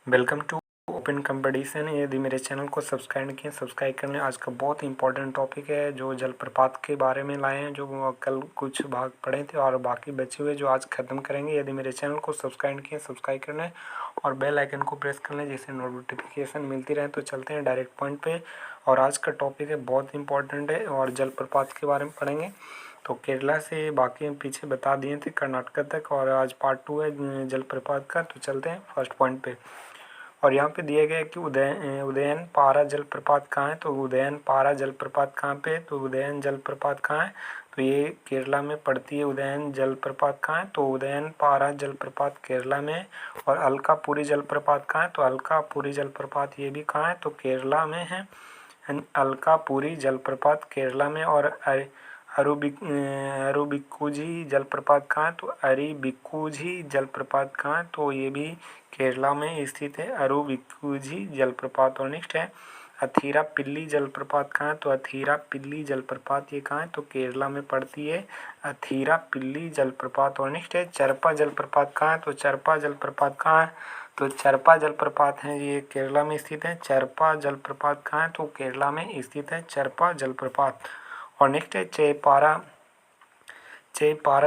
Welcome to open competition. यदि मेरे channel को सब्सक्राइब नहीं किया, सब्सक्राइब करने। आज का बहुत इंपॉर्टेंट टॉपिक है जो जलप्रपात के बारे में लाए हैं, जो कल कुछ भाग पढ़े थे और बाकी बचे हुए जो आज ख़त्म करेंगे। यदि मेरे चैनल को सब्सक्राइब नहीं किया, सब्सक्राइब कर लें और बेल आइकन को प्रेस कर लें जिससे नोटिफिकेशन मिलती रहे। तो चलते हैं डायरेक्ट पॉइंट पे। और आज का टॉपिक है बहुत इंपॉर्टेंट है और जलप्रपात के बारे में पढ़ेंगे। तो केरला से बाकी पीछे बता दिए थे कर्नाटक तक, और आज पार्ट 2 है जलप्रपात का। तो चलते हैं फर्स्ट पॉइंट पे। और यहाँ पे दिया गया है कि उदयन पारा जलप्रपात कहाँ है। तो उदयन पारा जलप्रपात कहाँ पे है, तो उदयन जलप्रपात कहाँ है, तो ये केरला में पड़ती है। उदयन जलप्रपात कहाँ है, तो उदयन पारा जलप्रपात केरला में है। और अलकापुरी जलप्रपात कहाँ है, तो अलकापुरी जलप्रपात ये भी कहाँ है, तो केरला में है। अलकापुरी जलप्रपात केरला में। और अरुबिकुझी जलप्रपात कहाँ है, तो अरिबिकुझी जलप्रपात कहाँ है, तो ये भी केरला में स्थित है अरुबिकुझी जलप्रपात। और नेक्स्ट है अथीरापिल्ली जलप्रपात कहाँ है, तो अथीरापिल्ली जलप्रपात ये कहाँ है, तो केरला में पड़ती है अथीरापिल्ली जलप्रपात। और नेक्स्ट है चरपा जलप्रपात कहाँ है, तो चरपा जलप्रपात कहाँ है, तो चरपा जलप्रपात है ये केरला में स्थित है। चरपा जलप्रपात कहाँ है, तो केरला में स्थित है चरपा जलप्रपात। और नेक्स्ट है चेपारा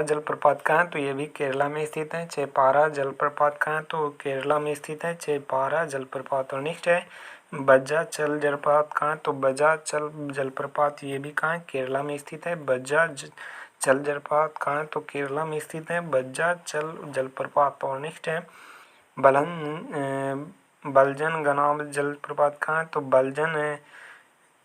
जलप्रपात कहाँ है, तो ये भी केरला में स्थित है। चेपारा जलप्रपात कहाँ है, तो केरला में स्थित है चेपारा जलप्रपात। और नेक्स्ट है बज्जाचल जलप्रपात कहाँ है, तो बज्जाचल जलप्रपात ये भी कहाँ है, केरला में स्थित है। बज्जाचल जलप्रपात कहाँ है, तो केरला में स्थित है बज्जाचल जलप्रपात। और नेक्स्ट है बलजन गनाब जलप्रपात कहाँ है, तो बलजन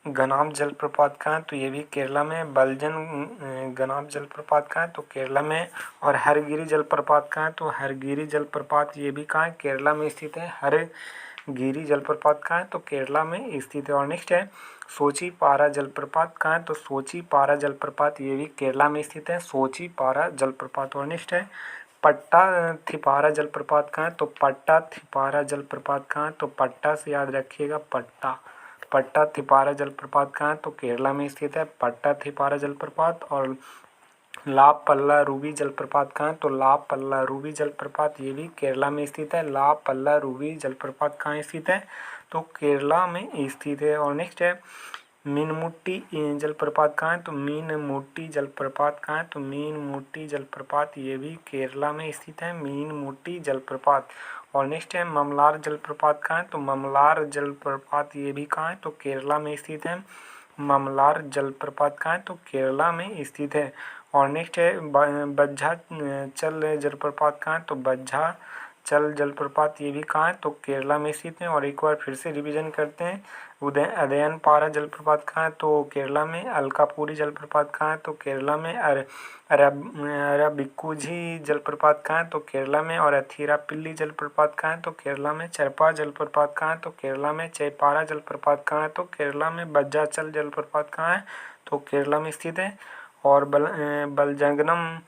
गनाब जलप्रपात कहाँ है, तो ये भी केरला में। बलजन गनाब जलप्रपात कहाँ है, तो केरला में। और हरगिरी जलप्रपात कहाँ है, तो हरगिरी जलप्रपात ये भी कहाँ है, केरला में स्थित है। हरगिरी जलप्रपात कहाँ है, तो केरला में स्थित है। और नेक्स्ट है सोचीपारा जलप्रपात कहाँ है, तो सोचीपारा जलप्रपात ये भी केरला में स्थित है सोचीपारा जलप्रपात। और नेक्स्ट है पट्टा थिपारा जलप्रपात कहाँ है, तो पट्टा थिपारा जलप्रपात कहाँ है, तो पट्टा से याद रखिएगा पट्टा। पट्टा थिपारा जलप्रपात कहाँ है, तो केरला में स्थित है पट्टा थिपारा जलप्रपात। और लापल्ला रूबी जलप्रपात कहाँ है, तो लापल्ला रूबी जलप्रपात ये भी केरला में स्थित है। लापल्ला रूबी जलप्रपात कहाँ स्थित है, तो केरला में स्थित है। और नेक्स्ट है मीनमुट्टी जलप्रपात कहाँ है, तो मीनमुट्टी जलप्रपात कहाँ है, तो मीनमुट्टी जलप्रपात ये भी केरला में स्थित है मीनमुट्टी जलप्रपात। और नेक्स्ट है ममलार जलप्रपात कहाँ है, तो ममलार जलप्रपात ये भी कहाँ है, तो केरला में स्थित है। ममलार जलप्रपात कहाँ है, तो केरला में स्थित है। और नेक्स्ट है बज्झा चल जलप्रपात कहाँ है, तो बज्झा चल जलप्रपात ये भी कहाँ है, तो केरला में स्थित है। और एक बार फिर से रिवीजन करते हैं। उदयन पारा जलप्रपात कहाँ है, तो केरला में। अलकापुरी जलप्रपात कहाँ है, तो केरला में। अरबिकुझी जलप्रपात कहाँ है, तो केरला में। और अथीरापिल्ली जलप्रपात कहाँ है, तो केरला में। चरपा जलप्रपात कहाँ है, तो केरला में। चेपारा जलप्रपात कहाँ है, तो केरला में। बज्जाचल जलप्रपात कहाँ है, तो केरला में स्थित है। और बलजंगनम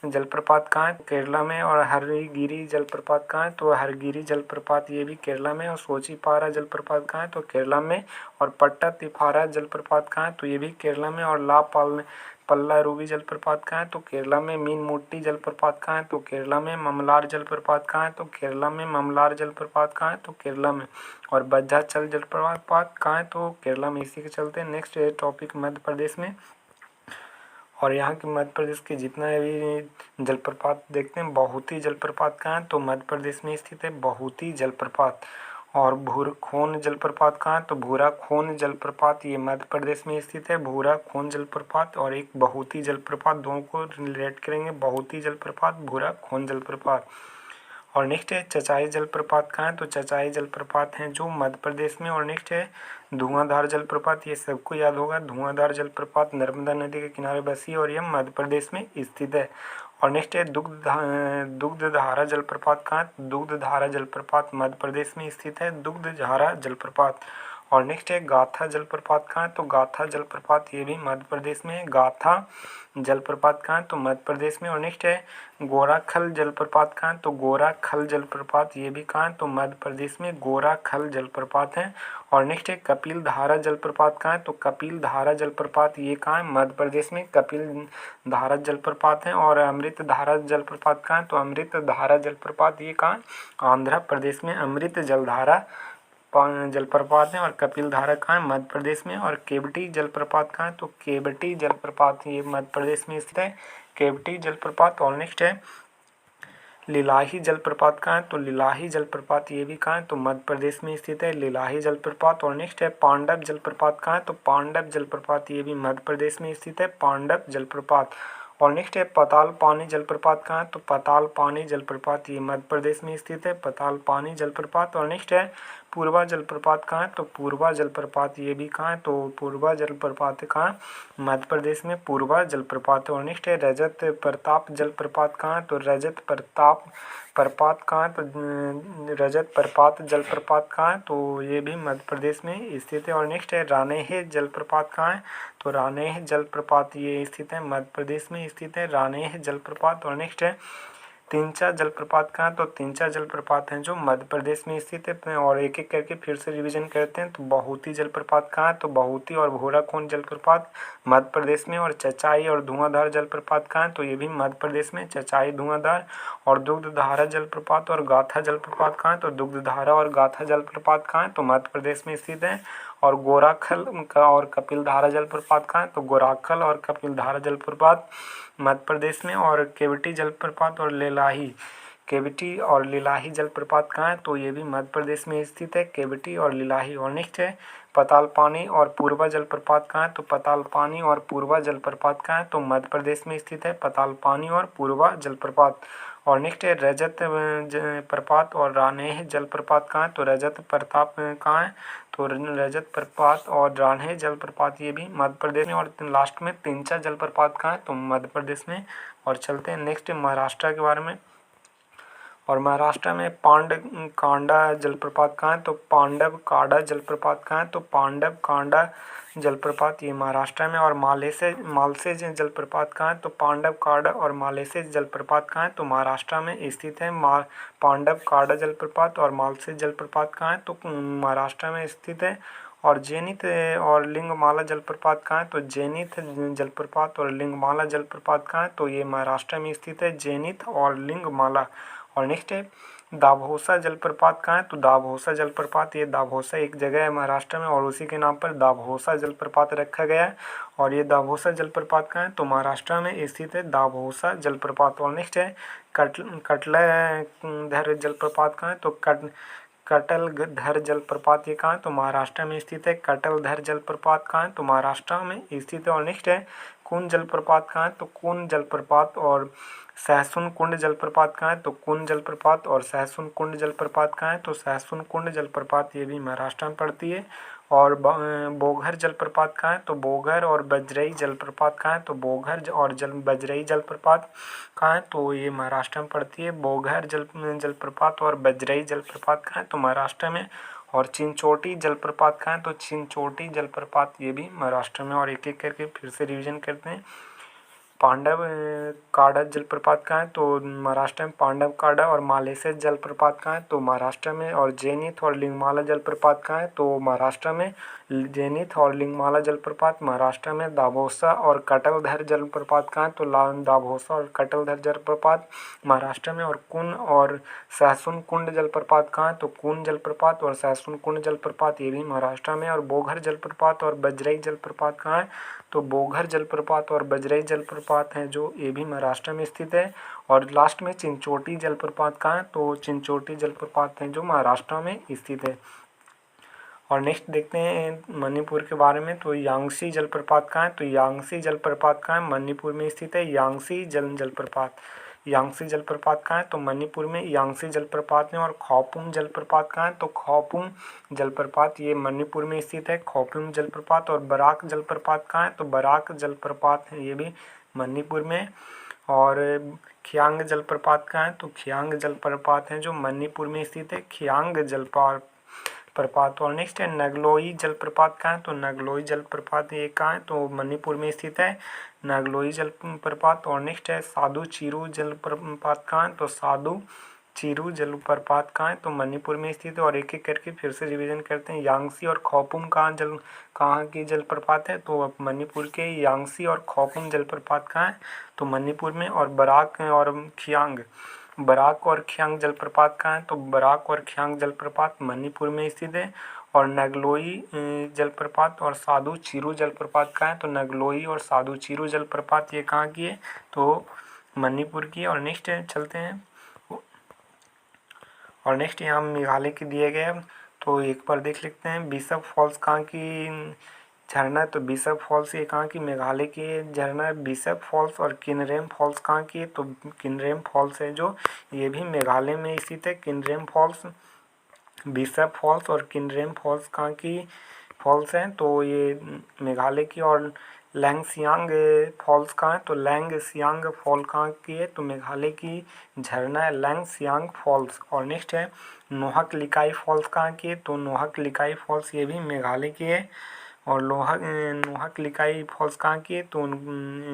जलप्रपात कहाँ है, केरला में। और हरगिरी जलप्रपात कहाँ है, तो हरगिरी जलप्रपात ये भी केरला में। और सोचीपारा जलप्रपात कहाँ है, तो केरला में। और पट्टाथिपारा जलप्रपात कहाँ है, तो ये भी केरला में। और पल्ला रूबी जलप्रपात कहाँ है, तो केरला में। मीनमुट्टी जलप्रपात कहाँ है, तो केरला में। ममलार जलप्रपात कहाँ है, तो केरला में। ममलार जलप्रपात कहाँ है, तो केरला में। और बज्जाचल जलप्रपात कहाँ है, तो केरला में। इसी के चलते नेक्स्ट टॉपिक मध्य प्रदेश में। और यहाँ के मध्य प्रदेश के जितना भी जलप्रपात देखते हैं, बहुती जलप्रपात कहाँ है, तो मध्य प्रदेश में स्थित है बहुती जलप्रपात। और भूरखोन जलप्रपात कहाँ है, तो भूराखोन जलप्रपात ये मध्य प्रदेश में स्थित है भूराखोन जलप्रपात। और एक बहुती जलप्रपात, दोनों को रिलेट करेंगे, बहुती जलप्रपात भूराखोन जलप्रपात। और नेक्स्ट है चचाई जलप्रपात कहाँ है, तो चचाई जलप्रपात है जो मध्य प्रदेश में। और नेक्स्ट है धुआंधार जलप्रपात, ये सबको याद होगा। धुआंधार जलप्रपात नर्मदा नदी के किनारे बसी और यह मध्य प्रदेश में स्थित है। और नेक्स्ट है दुग्धधारा जलप्रपात कहाँ है, दुग्धधारा जलप्रपात मध्य प्रदेश में स्थित है दुग्धधारा जलप्रपात। और नेक्स्ट है गाथा जलप्रपात कहाँ है, तो गाथा जलप्रपात ये भी मध्य प्रदेश में है। गाथा जलप्रपात कहाँ है, तो मध्य प्रदेश में। और नेक्स्ट है गोराखल जलप्रपात कहाँ है, तो गोराखल जलप्रपात ये भी कहाँ है, तो मध्य प्रदेश में गोराखल जलप्रपात है। और नेक्स्ट है कपिल धारा जलप्रपात कहाँ है, तो कपिल धारा जलप्रपात ये कहाँ है, मध्य प्रदेश में कपिल धारा जलप्रपात है। और अमृत धारा जलप्रपात कहाँ है, तो अमृत धारा जलप्रपात ये कहाँ है, आंध्र प्रदेश में अमृत जलधारा जलप्रपात है। और कपिल धारा कहाँ है, मध्य प्रदेश में। और केवटी जलप्रपात कहाँ है, तो केवटी जलप्रपात ये मध्य प्रदेश में स्थित है, केवटी जलप्रपात। और नेक्स्ट है लिलाही जलप्रपात कहाँ है, तो लिलाही जलप्रपात ये भी कहाँ है, तो मध्य प्रदेश में स्थित है लिलाही जलप्रपात। और नेक्स्ट है पांडव जलप्रपात कहाँ है, तो पांडव जलप्रपात ये भी मध्य प्रदेश में स्थित है पांडव जलप्रपात। और नेक्स्ट है पताल पानी जलप्रपात कहाँ है, तो पताल पानी जलप्रपात ये मध्य प्रदेश में स्थित है पताल पानी जलप्रपात। और नेक्स्ट है पूर्वा जलप्रपात कहाँ है, तो पूर्वा जलप्रपात ये भी कहाँ है, तो पूर्वा जलप्रपात कहाँ है, मध्य प्रदेश में पूर्वा जलप्रपात। और नेक्स्ट है रजत प्रताप जलप्रपात कहाँ है, तो रजत प्रताप प्रपात कहाँ है, तो रजत प्रपात जलप्रपात कहाँ है, तो ये भी मध्य प्रदेश में स्थित है। और नेक्स्ट है रानेह जलप्रपात कहाँ है, तो रानेह जलप्रपात ये स्थित है मध्य प्रदेश में स्थित है रानेह जलप्रपात। और नेक्स्ट है तिंचा जलप्रपात कहाँ है, तो तिंचा जलप्रपात है जो मध्य प्रदेश में स्थित है। और एक एक करके फिर से रिवीजन करते हैं। तो बहुती जलप्रपात कहाँ है, तो बहुती और भोराकोन जलप्रपात मध्य प्रदेश में। और चचाई और धुआंधार जलप्रपात कहाँ है, तो ये भी मध्य प्रदेश में चचाई धुआंधार। और दुग्धधारा जलप्रपात और गाथा जलप्रपात कहाँ है, तो दुग्धधारा और गाथा जलप्रपात कहाँ है, तो मध्य प्रदेश में स्थित है। और गोराखल का और कपिल धारा जलप्रपात कहाँ है, तो गोराखल और कपिल धारा जलप्रपात मध्य प्रदेश में। और केवटी जलप्रपात और लिलाही केवटी और लिलाही जलप्रपात कहाँ है, तो ये भी मध्य प्रदेश में स्थित है केवटी और लिलाही। और नेक्स्ट है पताल पानी और पूर्वा जलप्रपात कहाँ है, तो पताल पानी और पूर्वा जलप्रपात कहाँ है, तो मध्य प्रदेश में स्थित है पताल पानी और पूर्वा जलप्रपात। और नेक्स्ट है रजत प्रपात और रानेह जलप्रपात कहाँ है, तो रजत प्रताप कहाँ है, तो रजत प्रपात और रानेह जलप्रपात ये भी मध्य प्रदेश में। और लास्ट में तिंचा जलप्रपात कहाँ है, तो मध्य प्रदेश में। और चलते हैं नेक्स्ट महाराष्ट्र के बारे में। और महाराष्ट्र में कांडा जलप्रपात कहाँ है, तो पांडव कांडा जलप्रपात कहाँ है, तो पांडव कांडा जलप्रपात ये महाराष्ट्र में। और मालसे जलप्रपात कहाँ है, तो पांडव कांडा और मालेसे जलप्रपात कहाँ है, तो महाराष्ट्र में स्थित है पांडव कांडा जलप्रपात और मालसे जलप्रपात कहाँ है, तो महाराष्ट्र में स्थित है। और जेनिथ और लिंगमाला जलप्रपात कहाँ है, तो जेनिथ जलप्रपात और लिंगमाला जलप्रपात कहाँ है, तो ये महाराष्ट्र में स्थित है जेनिथ और लिंगमाला। और नेक्स्ट है दाभोसा जलप्रपात कहाँ है, तो दाभोसा जलप्रपात ये दाभोसा एक जगह है महाराष्ट्र में और उसी के नाम पर दाभोसा जलप्रपात रखा गया है। और ये दाभोसा जलप्रपात कहाँ है, तो महाराष्ट्र में स्थित है दाभोसा जलप्रपात। और नेक्स्ट है कटलधर जलप्रपात कहाँ है, तो कटलधर जलप्रपात ये कहाँ है, तो महाराष्ट्र में स्थित है कटलधर जलप्रपात कहाँ है, तो महाराष्ट्र में स्थित है। और नेक्स्ट है कुंज जलप्रपात कहाँ है, तो कुंज जलप्रपात और सहसुन कुंड जलप्रपात कहाँ है, तो कुंज जलप्रपात और सहसुन कुंड जलप्रपात कहाँ है, तो सहसुन कुंड जलप्रपात ये भी महाराष्ट्र में पड़ती है। और बोघर जलप्रपात कहाँ है, तो बोघर और बजरई जलप्रपात कहाँ है, तो बोघर और बजरई जलप्रपात कहाँ है, तो ये महाराष्ट्र में पड़ती है बोघर जलप्रपात और बजरई जलप्रपात कहाँ है, तो महाराष्ट्र में। और चिंचोटी जलप्रपात कहाँ है, तो चिंचोटी जलप्रपात ये भी महाराष्ट्र में। और एक एक करके फिर से रिवीजन करते हैं। पांडव कांडा जलप्रपात कहाँ है, तो महाराष्ट्र में पांडव कांडा। और मालेसे जलप्रपात कहाँ है, तो महाराष्ट्र में। और जेनिथ और लिंगमाला जलप्रपात कहाँ है, तो महाराष्ट्र में जेनिथ और लिंगमाला जलप्रपात महाराष्ट्र में। दाभोसा और कटलधर जलप्रपात कहाँ है, तो दाभोसा और कटलधर जलप्रपात महाराष्ट्र में। और कुन और सहसुन कुंड जलप्रपात कहाँ है, तो कुन जलप्रपात और सहसुन कुंड जलप्रपात ये भी महाराष्ट्र में। और बोघर जलप्रपात और बजरई जलप्रपात कहाँ है, तो बोघर जलप्रपात और बजरई जलप्रपात हैं जो ये भी महाराष्ट्र में स्थित है। और लास्ट में चिंचोटी जलप्रपात कहाँ है, तो चिंचोटी जलप्रपात हैं जो महाराष्ट्र में स्थित है। और नेक्स्ट देखते हैं मणिपुर के बारे में। तो यांगसी जलप्रपात कहाँ है, तो यांगसी जलप्रपात कहाँ है, मणिपुर में स्थित है यांगसी जलप्रपात। यांगसी जलप्रपात कहाँ है, तो मणिपुर में यांगसी जलप्रपात में। और खौपुंग जलप्रपात कहाँ है, तो खौपुंग जलप्रपात ये मणिपुर में स्थित है खौपुंग जलप्रपात। और बराक जलप्रपात कहाँ है, तो बराक जलप्रपात है ये भी मणिपुर में। और खियांग जलप्रपात कहाँ है, तो खियांग जलप्रपात है जो मणिपुर में स्थित है खियांग जलप्रपात जलप्रपात। और नेक्स्ट है नगलोई जलप्रपात कहाँ है, तो नगलोई जलप्रपात ये कहाँ है, तो मणिपुर में स्थित है नगलोई जलप्रपात। और नेक्स्ट है साधु चिरू जलप्रपात कहाँ है, तो साधु चिरू जलप्रपात कहाँ है, तो मणिपुर में स्थित है। और एक एक करके फिर से रिवीजन करते हैं। यांगसी और खौपुम कहाँ की जलप्रपात है, तो अब मणिपुर के यांगसी और खौपुम जलप्रपात कहाँ है, तो मणिपुर में। और बराक और खियांग जलप्रपात कहाँ है, तो बराक और खियांग जलप्रपात मणिपुर में स्थित है। और नगलोई जलप्रपात और साधु चिरू जलप्रपात कहाँ है, तो नगलोई और साधु चिरू जलप्रपात ये कहाँ की है, तो मणिपुर की है। और नेक्स्ट चलते हैं। और नेक्स्ट यहाँ मेघालय के दिए गए हैं, तो एक बार देख लेते हैं। बिशप फॉल्स कहाँ की झरना है, तो बिशप फॉल्स ये कहाँ की मेघालय की झरना है। बिशप फॉल्स और किनरेम फॉल्स कहाँ की है, तो किनरेम फॉल्स है जो ये भी मेघालय में स्थित है। किनरेम फॉल्स, बिशप फॉल्स और किनरेम फॉल्स कहाँ की फॉल्स हैं, तो ये मेघालय की। और लैंगसियांग फॉल्स कहाँ है, तो लैंगसियांग फॉल कहाँ की है, तो मेघालय की झरना है लैंगसियांग फॉल्स। और नेक्स्ट है नोहक लिकाई फॉल्स कहाँ की है, तो नोहक लिकाई फॉल्स ये भी मेघालय की है। और नोहक लिकाई फॉल्स कहाँ की है, तो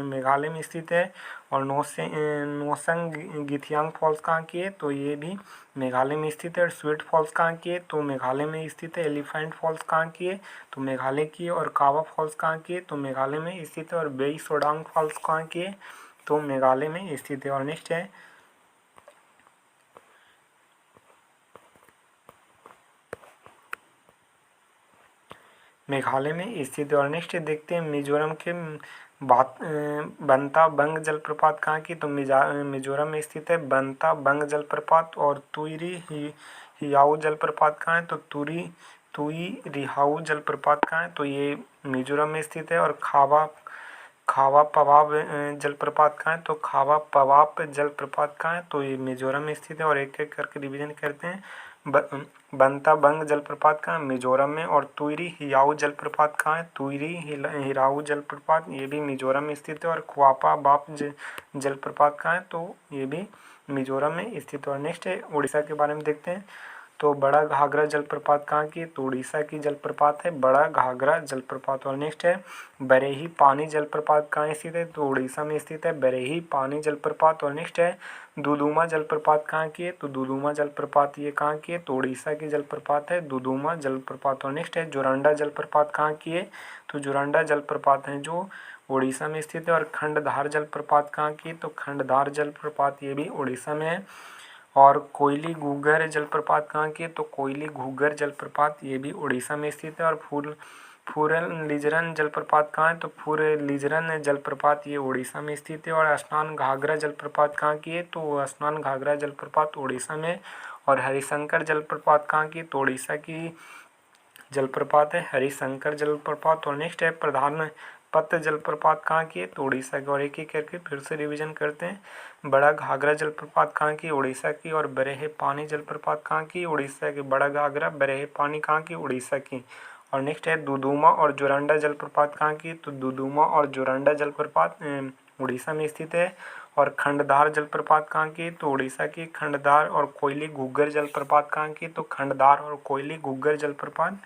मेघालय में स्थित है। और नोसंग गिथियांग फॉल्स कहाँ की है, तो ये भी मेघालय में स्थित है। और स्वीट फॉल्स कहाँ की है, तो मेघालय में स्थित है। एलिफेंट फॉल्स कहाँ की है, तो मेघालय की है। और कावा फॉल्स कहाँ की है, तो मेघालय में स्थित है। और बेई सोडांग फॉल्स कहाँ की है, तो मेघालय में स्थित है। और नेक्स्ट है मेघालय में स्थित है। और नेक्स्ट देखते हैं मिजोरम के बंता बंग जलप्रपात कहाँ की, तो मिजोरम में स्थित है बंता बंग जलप्रपात। और तुई रिहाऊ जलप्रपात कहाँ है, तो तुई रिहाऊ जलप्रपात कहाँ है, तो ये मिजोरम में स्थित है। और खावा पवाब जलप्रपात कहाँ है, तो खावा पवाप जलप्रपात कहाँ है, तो ये मिजोरम में स्थित है। और एक एक करके रिवीजन करते हैं। बंता बंग जलप्रपात कहाँ है, मिजोरम में। और तुईरी हियाऊ जलप्रपात कहाँ है, तुईरी हिराऊ जलप्रपात ये भी मिजोरम में स्थित है। और ख्वापा बाप जलप्रपात कहाँ है, तो ये भी मिजोरम में स्थित है। और नेक्स्ट है उड़ीसा के बारे में देखते हैं। तो बड़ा घाघरा जलप्रपात कहाँ की है, तो उड़ीसा की जलप्रपात है बड़ा घाघरा जलप्रपात। और नेक्स्ट है बरेही पानी जलप्रपात कहाँ स्थित है, तो उड़ीसा में स्थित है बरेही पानी जलप्रपात। और नेक्स्ट है दुदुमा जलप्रपात कहाँ की है, तो दुदुमा जलप्रपात ये कहाँ की है, तो उड़ीसा की जलप्रपात है दुदुमा जलप्रपात। और नेक्स्ट है जोरंडा जलप्रपात कहाँ की है, तो जोरंडा जलप्रपात है जो उड़ीसा में स्थित है। और खंडधार जलप्रपात कहाँ की है, तो खंडधार जलप्रपात ये भी उड़ीसा में है। और कोयली घूगर जलप्रपात कहाँ की है, तो कोयली घूगर जलप्रपात ये भी उड़ीसा में स्थित है। और फूरन जलप्रपात कहाँ है, तो फूरलिजरन जलप्रपात ये उड़ीसा में स्थित है। और स्नान घाघरा जलप्रपात कहाँ की है, तो स्नान घाघरा जलप्रपात उड़ीसा में। और हरिशंकर जलप्रपात कहाँ की, तो उड़ीसा की जलप्रपात है हरिशंकर जलप्रपात। और नेक्स्ट है प्रधान पत्र जलप्रपात कहाँ की है, तो उड़ीसा की। और एक एक करके फिर से रिवीजन करते हैं। बड़ा घाघरा जलप्रपात कहाँ की, उड़ीसा की। और बरेहे पानी जलप्रपात कहाँ की, उड़ीसा की। बड़ा घाघरा बरेहे पानी कहाँ की, उड़ीसा की। और नेक्स्ट है दुदुमा और जोरंडा जलप्रपात कहाँ की, तो दुदुमा और जोरंडा जलप्रपात उड़ीसा में स्थित है। और खंडधार जलप्रपात कहाँ की, तो उड़ीसा की खंडधार। और कोयली घुग्गर जलप्रपात कहाँ की, तो खंडधार और कोयली घुग्गर जलप्रपात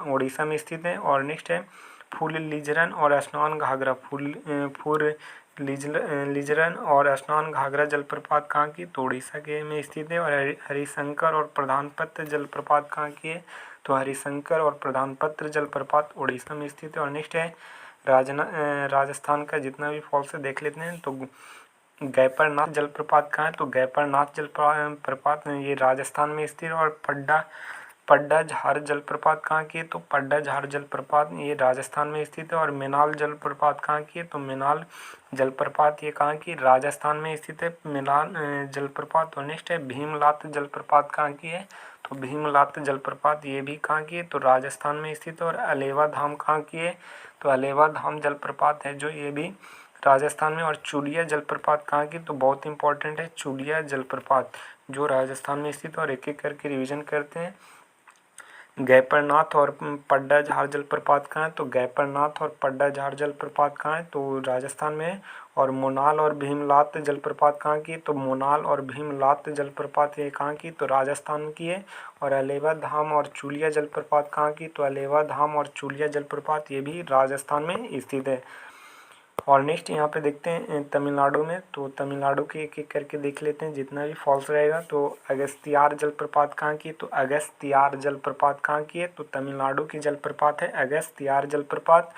उड़ीसा में स्थित है। और नेक्स्ट है फूल लिजरन और स्नान घाघरा फूल लिजरन और स्नान घाघरा जलप्रपात कहाँ की, तो उड़ीसा के में स्थित है। और हरिशंकर और प्रधानपत्र जलप्रपात कहाँ की है, तो हरिशंकर और प्रधानपत्र जलप्रपात उड़ीसा में स्थित है। और नेक्स्ट है राजस्थान का जितना भी फॉल्स है देख लेते हैं। तो गैपरनाथ जलप्रपात कहाँ है, तो गैपरनाथ जलप्रपात ये राजस्थान में स्थित है। और पड्डा झार जलप्रपात कहाँ की है, तो पड्डा झार जलप्रपात ये राजस्थान में स्थित है। और मेनाल जलप्रपात कहाँ की है, तो मेनाल जलप्रपात ये कहाँ की, राजस्थान में स्थित है मेनाल जलप्रपात। और नेक्स्ट है भीमलात जलप्रपात कहाँ की है, तो भीमलात जलप्रपात ये भी कहाँ की है, तो राजस्थान में स्थित है। और अलेवा धाम कहाँ की है, तो अलेवा धाम जलप्रपात है जो ये भी राजस्थान में। और चूलिया जलप्रपात कहाँ की, तो बहुत इंपॉर्टेंट है चूलिया जलप्रपात जो राजस्थान में स्थित है। और एक एक करके रिवीजन करते हैं। गैपरनाथ और पड्डाझार जलप्रपात कहाँ है? तो गैपरनाथ और पड्डाझार जलप्रपात कहाँ है? तो राजस्थान में है। और मोनाल और भीमलात जलप्रपात कहाँ की? तो मोनाल और भीमलात जलप्रपात ये कहाँ की? तो राजस्थान की है। और अलेवा धाम और चूलिया जलप्रपात कहाँ की? तो अलेवा धाम और चूलिया जलप्रपात ये भी राजस्थान में स्थित है। और नेक्स्ट यहाँ पे देखते हैं तमिलनाडु में, तो तमिलनाडु के एक एक करके देख लेते हैं जितना भी फॉल्स रहेगा। तो अगस्तियार जलप्रपात कहाँ की? तो अगस्तियार जलप्रपात कहाँ की है? तो तमिलनाडु की जलप्रपात है अगस्तियार जलप्रपात।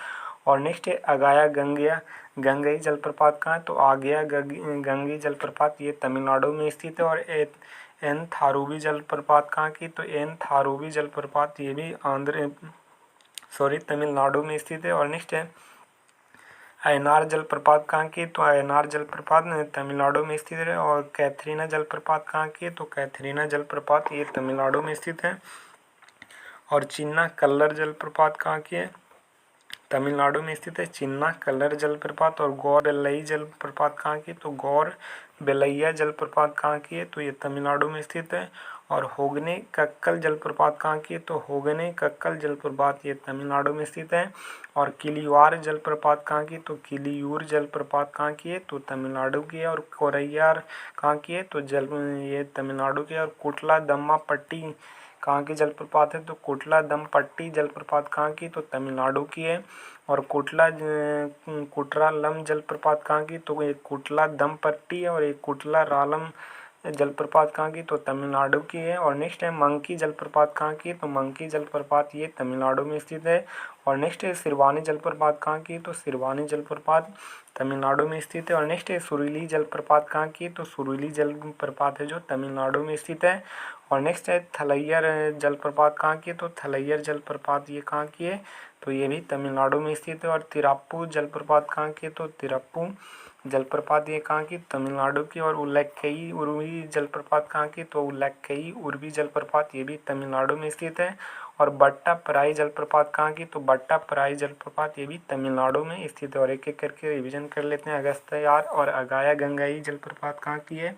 और नेक्स्ट है अगाया गंगेया गंगई जलप्रपात कहाँ है? तो आगया गंगई जलप्रपात ये तमिलनाडु में स्थित है। और एन थारूवी जलप्रपात कहाँ की? तो एन थारूवी जलप्रपात ये भी तमिलनाडु में स्थित है। और नेक्स्ट है अयनार जलप्रपात कहाँ की? तो अयनार जलप्रपात तमिलनाडु में स्थित है। और कैथरीना जलप्रपात कहाँ की है? तो कैथरीना जलप्रपात ये तमिलनाडु में स्थित है। और चिन्ना कल्लर जलप्रपात कहाँ की है? तमिलनाडु में स्थित है चिन्ना कल्लर जलप्रपात। और गौर बेल्लई जलप्रपात कहाँ की? तो गौर बेलैया जलप्रपात कहाँ की है? तो ये तमिलनाडु में स्थित है। और होगने कक्कल जलप्रपात कहाँ की है? तो होगने कक्कल जलप्रपात ये तमिलनाडु में स्थित है। और किलियार जलप्रपात कहाँ की? तो किलियूर जलप्रपात कहाँ की है? तो तमिलनाडु की है। और कोरैयार कहाँ की है? तो ये तमिलनाडु की है। और कुटला दम्मा पट्टी कहाँ की जलप्रपात है? तो कुटला दमपट्टी जलप्रपात कहाँ की? तो तमिलनाडु की है। और कुटरालम जलप्रपात कहाँ की? तो एक कुटला दमपट्टी और एक कुटला रालम जलप्रपात कहाँ की? तो तमिलनाडु की है। और नेक्स्ट है मंकी जलप्रपात कहाँ की? तो मंकी जलप्रपात ये तमिलनाडु में स्थित है। और नेक्स्ट है सिरवानी जलप्रपात कहाँ की? तो सिरवानी जलप्रपात तमिलनाडु में स्थित है। और नेक्स्ट है सुरीली जलप्रपात कहाँ की? तो सुरीली जलप्रपात है जो तमिलनाडु में स्थित है। और नेक्स्ट है थलैयर जलप्रपात कहाँ की है? तो थलैयर जलप्रपात ये कहाँ की है? तो ये भी तमिलनाडु में स्थित है। और तिराप्पू जलप्रपात कहाँ की है? तो तिराप्पू जलप्रपात ये कहाँ की? तमिलनाडु की। और उल्लेखई उर्वी जलप्रपात कहाँ की? तो उल्लेखई उर्वी जलप्रपात ये भी तमिलनाडु में स्थित है। और बट्टापराई जलप्रपात कहाँ की? तो बट्टापराई जलप्रपात ये भी तमिलनाडु में स्थित है। और एक एक करके रिविजन कर लेते हैं। अगस्त्यार और अगाया गंगई जलप्रपात कहाँ की है?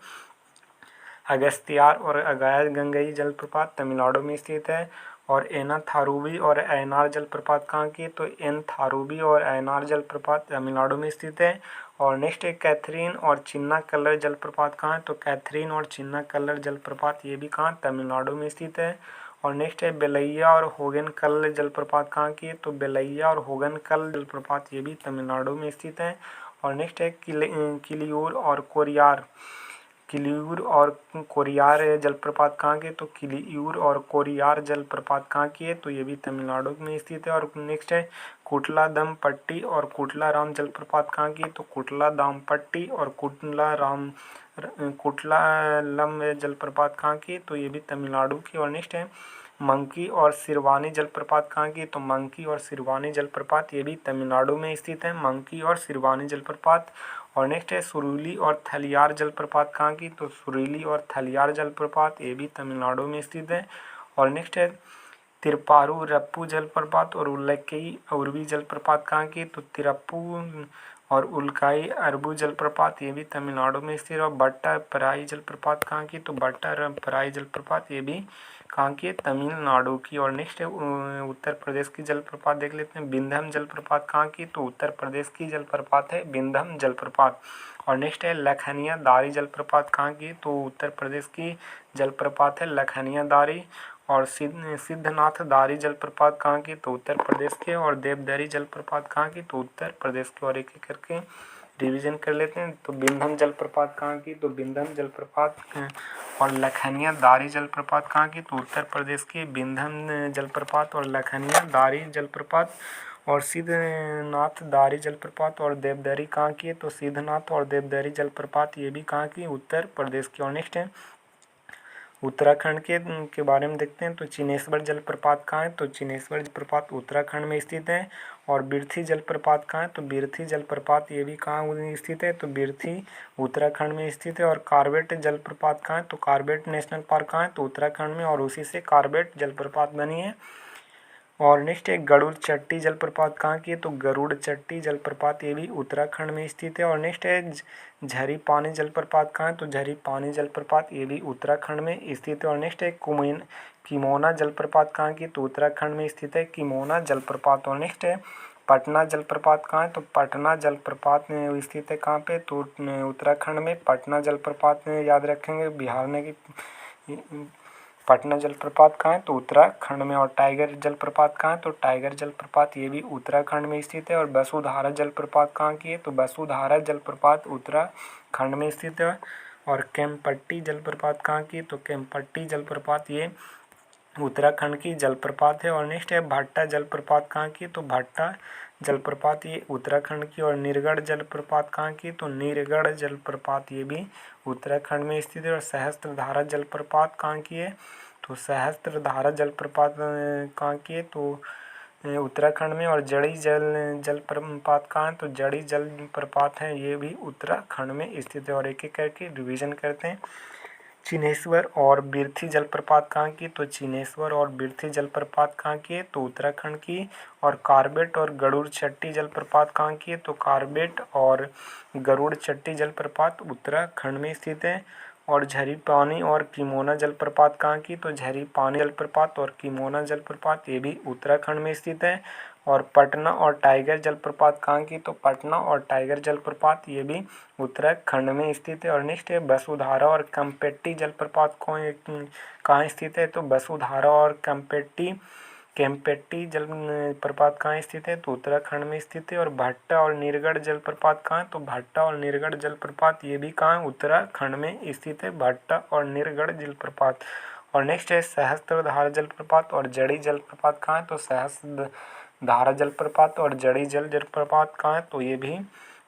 अगस्तियार और अगाया गंगई जलप्रपात तमिलनाडु में स्थित है। और एना थारूवी और अयनार जलप्रपात कहाँ की? तो एन थारूवी और अयनार जलप्रपात तमिलनाडु में स्थित है। और नेक्स्ट है कैथरीन और चिन्ना कल्लर जलप्रपात कहाँ है? तो कैथरीन और चिन्ना कल्लर जलप्रपात ये भी कहाँ? तमिलनाडु में स्थित है। और नेक्स्ट है बेलैया और होगनकल जलप्रपात कहाँ की है? तो बेलैया और होगनकल जलप्रपात ये भी तमिलनाडु में स्थित है। और नेक्स्ट है किलियूर और कोरियार किलियूर और कोरियार जलप्रपात कहाँ के? तो किलियूर और कोरियार जलप्रपात कहाँ की है? तो ये भी तमिलनाडु में स्थित है। और नेक्स्ट है कुटला दमपट्टी और कुटला राम जलप्रपात कहाँ की? तो कुटला दामपट्टी और कुटलालम जलप्रपात कहाँ की? तो ये भी तमिलनाडु की। और नेक्स्ट है मंकी और सिरवानी जलप्रपात कहाँ की? तो मंकी और सिरवानी जलप्रपात ये भी तमिलनाडु में स्थित है मंकी और सिरवानी जलप्रपात। और नेक्स्ट है सुरीली और थलियार जलप्रपात कहाँ की? तो सुरीली और थलियार जलप्रपात ये भी तमिलनाडु में स्थित है। और नेक्स्ट है तिरपारू रप्पू जलप्रपात और उल्लेखई उर्वी जलप्रपात कहाँ की? तो तिरप्पू और उल्काई अरबू जलप्रपात ये भी तमिलनाडु में स्थित है। और बट्टापराई जलप्रपात कहाँ की? तो बट्टापराई जलप्रपात ये भी कहाँ की है? तमिलनाडु की। और नेक्स्ट है उत्तर प्रदेश की जलप्रपात देख लेते हैं। बिंधम जलप्रपात कहाँ की? तो उत्तर प्रदेश की जलप्रपात है बिंधम जलप्रपात। और नेक्स्ट है लखनिया दारी जलप्रपात कहाँ की? तो उत्तर प्रदेश की जलप्रपात है लखनिया दारी। और सिद्धनाथ दारी जलप्रपात कहाँ की? तो उत्तर प्रदेश के। और देवदरी जलप्रपात कहाँ की? तो उत्तर प्रदेश के। और एक एक करके रिवीजन कर लेते हैं। तो बिंधम जलप्रपात कहाँ की? तो बिंधम जलप्रपात और लखनिया दारी जलप्रपात कहाँ की? तो उत्तर प्रदेश की बिंधम जलप्रपात और लखनिया दारी जलप्रपात। और सिद्धनाथ दारी जलप्रपात और देवदरी कहाँ की है? तो सिद्धनाथ और देवदरी जलप्रपात ये भी कहाँ की? उत्तर प्रदेश की। और नेक्स्ट है उत्तराखंड के बारे में देखते हैं। तो चिनेश्वर जलप्रपात कहाँ है? तो चिनेश्वर जलप्रपात उत्तराखंड में स्थित है। और बिरथी जलप्रपात कहाँ है? तो बिरथी जलप्रपात ये भी कहाँ स्थित है? तो बिरथी उत्तराखंड में स्थित है। और कार्बेट जलप्रपात कहाँ है? तो कार्बेट नेशनल पार्क कहाँ है? तो उत्तराखंड में। और उसी से कार्बेट जलप्रपात बनी है। और नेक्स्ट है गरुड़ चट्टी जलप्रपात कहाँ की है, तो गरुड़ चट्टी जलप्रपात ये भी उत्तराखंड में स्थित है। और नेक्स्ट है झरी पानी जलप्रपात कहाँ है, तो झरी पानी जलप्रपात ये भी उत्तराखंड में स्थित है। और नेक्स्ट है किमोना जलप्रपात कहाँ की, तो उत्तराखंड में स्थित है किमोना जलप्रपात। और नेक्स्ट है पटना जलप्रपात कहाँ है, तो पटना जलप्रपात में स्थित है कहाँ पे, तो उत्तराखंड में। पटना जलप्रपात में याद रखेंगे बिहार में कि पटना जलप्रपात कहाँ है, तो उत्तराखंड में। और टाइगर जलप्रपात कहाँ है, तो टाइगर जलप्रपात ये भी उत्तराखंड में स्थित है। और बसुधारा जलप्रपात कहाँ की है, तो बसुधारा जलप्रपात उत्तराखंड में स्थित है। और केम्पट्टी जलप्रपात कहाँ की है, तो केम्पट्टी जलप्रपात ये उत्तराखंड की जलप्रपात है। और नेक्स्ट है भट्टा जलप्रपात कहाँ की, तो भट्टा जलप्रपात ये उत्तराखंड की। और नीरगढ़ जलप्रपात कहाँ की, तो नीरगढ़ जलप्रपात ये भी उत्तराखंड में स्थित है। और सहस्त्रधारा जलप्रपात कहाँ की है, तो सहस्त्रधारा जलप्रपात कहाँ की है, तो उत्तराखंड में। और जड़ी जलप्रपात कहाँ है, तो जड़ी जलप्रपात है ये भी उत्तराखंड में स्थित है। और एक एक करके रिवीजन करते हैं। चिनेश्वर और बिर्थी जलप्रपात कहाँ की, तो चिनेश्वर और बिर्थी जलप्रपात कहाँ की है, तो उत्तराखंड की। और कार्बेट और गरुड़ चट्टी जलप्रपात कहाँ की है, तो कार्बेट और गरुड़ चट्टी जलप्रपात उत्तराखंड में स्थित है। और झरी पानी और किमोना जलप्रपात कहाँ की, तो झरी पानी जलप्रपात और किमोना जलप्रपात ये भी उत्तराखंड में स्थित है। और पटना और टाइगर जलप्रपात कहाँ की, तो पटना और टाइगर जलप्रपात ये भी उत्तराखंड में स्थित है। और नेक्स्ट है वसुधारा और केम्पटी जलप्रपात कहाँ स्थित है, तो वसुधारा और केम्पटी जलप्रपात कहाँ स्थित है, तो उत्तराखंड में स्थित है। और भट्टा और नीरगढ़ जलप्रपात कहाँ है, तो भट्टा और नीरगढ़ जलप्रपात ये भी कहाँ है, उत्तराखंड में स्थित है भट्टा और नीरगढ़ जलप्रपात। और नेक्स्ट है सहस्त्रधारा जलप्रपात और जड़ी जलप्रपात कहाँ है, तो सहस्त्रधारा जलप्रपात और जड़ी जलप्रपात कहाँ है, तो ये भी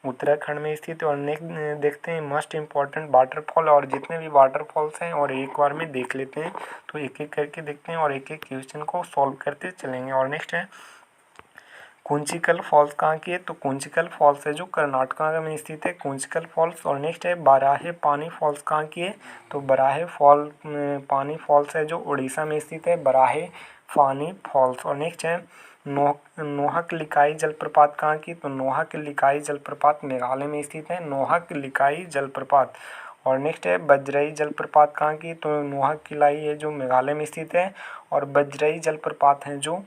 उत्तराखंड में स्थित है। और नेक्स्ट देखते हैं मोस्ट इम्पॉर्टेंट वाटरफॉल, और जितने भी वाटरफॉल्स हैं और एक बार में देख लेते हैं। तो एक एक करके देखते हैं और एक एक क्वेश्चन को सॉल्व करते चलेंगे। और नेक्स्ट है कुंचिकल फॉल्स कहाँ की है, तो कुंचिकल फॉल्स है जो कर्नाटका में स्थित है कुंचिकल फॉल्स। और नेक्स्ट है बराहे पानी फॉल्स कहाँ की है, तो बराहे पानी फॉल्स है जो उड़ीसा में स्थित है बराहे पानी फॉल्स। और नेक्स्ट है नोहक लिकाई जलप्रपात कहाँ की, तो नोहक लिकाई जलप्रपात मेघालय में स्थित है नोहक लिकाई जलप्रपात। और नेक्स्ट है बजरई जलप्रपात कहाँ की, तो नोहक किलाई है जो मेघालय में स्थित है। और बजरई जलप्रपात है जो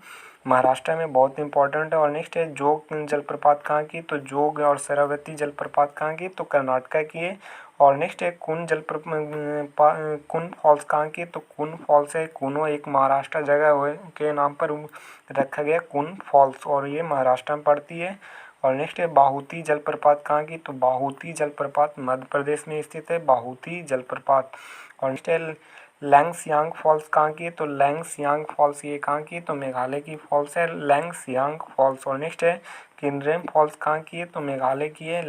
महाराष्ट्र में बहुत इंपॉर्टेंट है। और नेक्स्ट है जोग जलप्रपात कहाँ की, तो जोग और शरावती जलप्रपात कहाँ की, तो कर्नाटका की है। और नेक्स्ट है कुन फॉल्स कहाँ की, तो कुन फॉल्स है कुनो एक महाराष्ट्र जगह के नाम पर रखा गया कुन फॉल्स, और ये महाराष्ट्र में पड़ती है। और नेक्स्ट है बाहुती जलप्रपात कहाँ की, तो बाहुती जलप्रपात मध्य प्रदेश में स्थित है बाहुती जलप्रपात। और नेक्स्ट है लैंगसियांग फॉल्स कहाँ की है, तो लैंगसियांग फॉल्स ये कहाँ की है, तो मेघालय की फॉल्स है लैंगसियांग फॉल्स। और नेक्स्ट है किन्नरेम फॉल्स कहाँ की है, तो मेघालय की है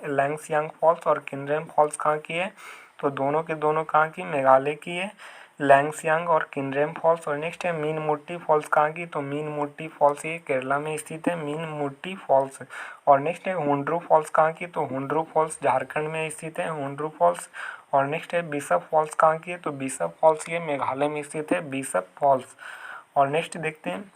लैंगसियांग फॉल्स। और किन्नरेम फॉल्स कहाँ की है, तो दोनों के दोनों कहाँ की, मेघालय की है लैंगसियांग और किन्नरेम फॉल्स। और नेक्स्ट है मीनमुट्टी फॉल्स कहाँ की, तो मीनमुट्टी फॉल्स ये केरला में स्थित है मीनमुट्टी फॉल्स। और नेक्स्ट है हुंड्रू फॉल्स कहाँ की, तो हुंड्रू फॉल्स झारखंड में स्थित है हुंड्रू फॉल्स। और नेक्स्ट है बिशप फॉल्स कहाँ की है, तो बिशप फॉल्स ये मेघालय में स्थित है बिशप फॉल्स। और नेक्स्ट देखते हैं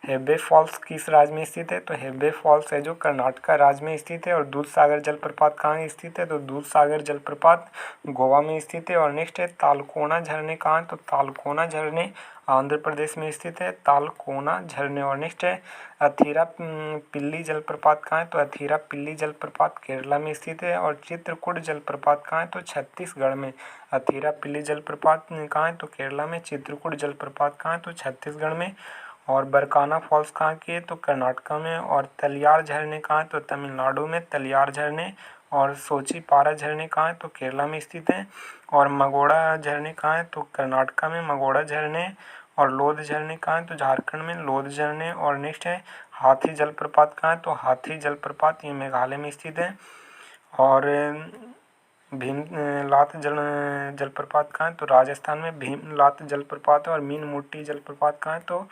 हेब्बे फॉल्स किस राज्य में स्थित है, तो हेब्बे फॉल्स है जो कर्नाटका राज्य में स्थित है। और दूधसागर जलप्रपात कहाँ स्थित है, तो दूधसागर जलप्रपात गोवा में स्थित है। और नेक्स्ट है तालकोना झरने कहाँ है, तो तालकोना झरने आंध्र प्रदेश में स्थित है तालकोना झरने। और नेक्स्ट है अथीरा पिल्ली जलप्रपात कहाँ है, तो अथीरा पिल्ली जलप्रपात केरला में स्थित है। और चित्रकूट जलप्रपात कहाँ है, तो छत्तीसगढ़ में। अथीरा पिल्ली जलप्रपात कहाँ है, तो केरला में। चित्रकूट जलप्रपात कहाँ है, तो छत्तीसगढ़ में। और बरकाना फॉल्स कहाँ की है, तो कर्नाटका में। और तलियार झरने कहाँ है, तो तमिलनाडु में तलियार झरने। और सोचीपारा झरने कहाँ है, तो केरला में स्थित है। और मगोड़ा झरने कहाँ है, तो कर्नाटका में मगोड़ा झरने। और लोध झरने कहाँ है, तो झारखंड में लोध झरने। और नेक्स्ट है हाथी जलप्रपात कहाँ है, तो हाथी जलप्रपात ये मेघालय में स्थित है। और भीमलात जलप्रपात कहाँ है, तो राजस्थान में भीमलात जलप्रपात है। और मीनमुट्टी जलप्रपात कहाँ है, तो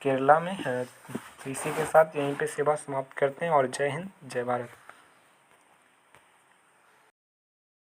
केरला में है। तो इसी के साथ यहीं पे सेवा समाप्त करते हैं और जय हिंद जय भारत।